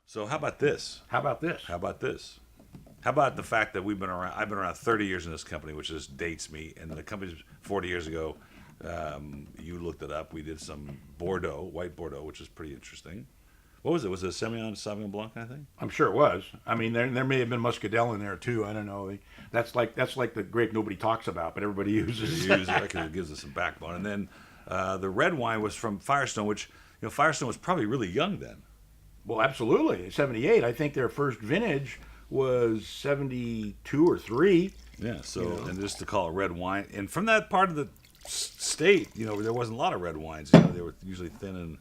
So how about this? How about this? How about this? How about the fact that we've been around? I've been around 30 years in this company, which just dates me. And the company's 40 years ago. You looked it up. We did some Bordeaux, white Bordeaux, which is pretty interesting. What was it? Was it a Sauvignon Blanc kind of thing? I'm sure it was. I mean, there may have been Muscadel in there too. I don't know. That's like the grape nobody talks about, but everybody uses. Use it because it gives us some backbone. And then the red wine was from Firestone, which Firestone was probably really young then. Well, absolutely. 78. I think their first vintage was 72 or 3. Yeah. So and just to call it red wine, and from that part of the state, there wasn't a lot of red wines. They were usually thin and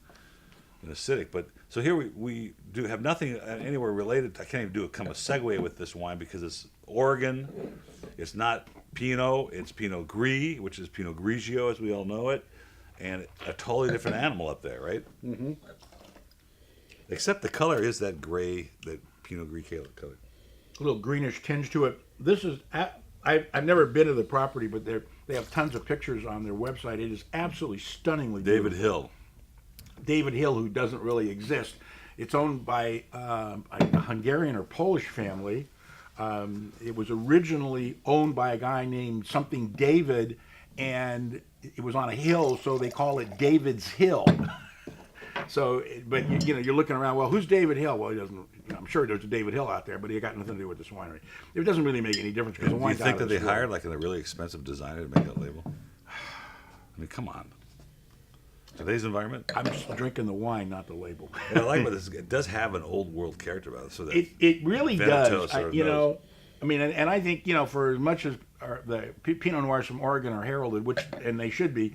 acidic. But so here we do have nothing anywhere related. I can't even do a segue with this wine because it's Oregon. It's not Pinot. It's Pinot Gris, which is Pinot Grigio as we all know it, and a totally different animal up there, right? Mm-hmm. Except the color is that gray, that Pinot Gris color. A little greenish tinge to it. This is I've never been to the property, but they have tons of pictures on their website. It is absolutely stunningly David beautiful. David Hill, who doesn't really exist. It's owned by a Hungarian or Polish family. It was originally owned by a guy named something David, and it was on a hill, so they call it David's Hill. So, but you're looking around. Well, who's David Hill? Well, he doesn't. I'm sure there's a David Hill out there, but he got nothing to do with this winery. It doesn't really make any difference because the wine's Do you think out that of they the hired like a really expensive designer to make that label? I mean, come on. Today's environment. I'm just drinking the wine, not the label. And I like what this. It does have an old world character about it. So that it really does. Sort of I mean, and I think for as much as the Pinot Noirs from Oregon are heralded, and they should be.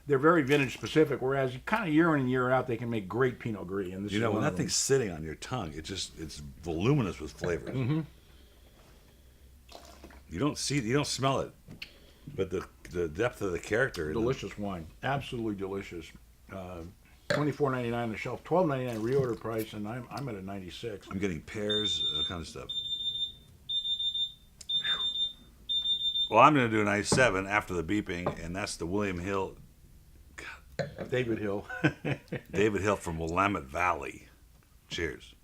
They're very vintage specific, whereas kind of year in and year out they can make great Pinot Gris. And this when that thing's sitting on your tongue, it's voluminous with flavors. Mm-hmm. You don't smell it, but the depth of the character. Delicious wine, absolutely delicious. $24.99 on the shelf, $12.99 reorder price, and I'm at a 96. I'm getting pears, kind of stuff. Well, I'm going to do a 97 after the beeping, and that's the William Hill. David Hill. David Hill from Willamette Valley. Cheers.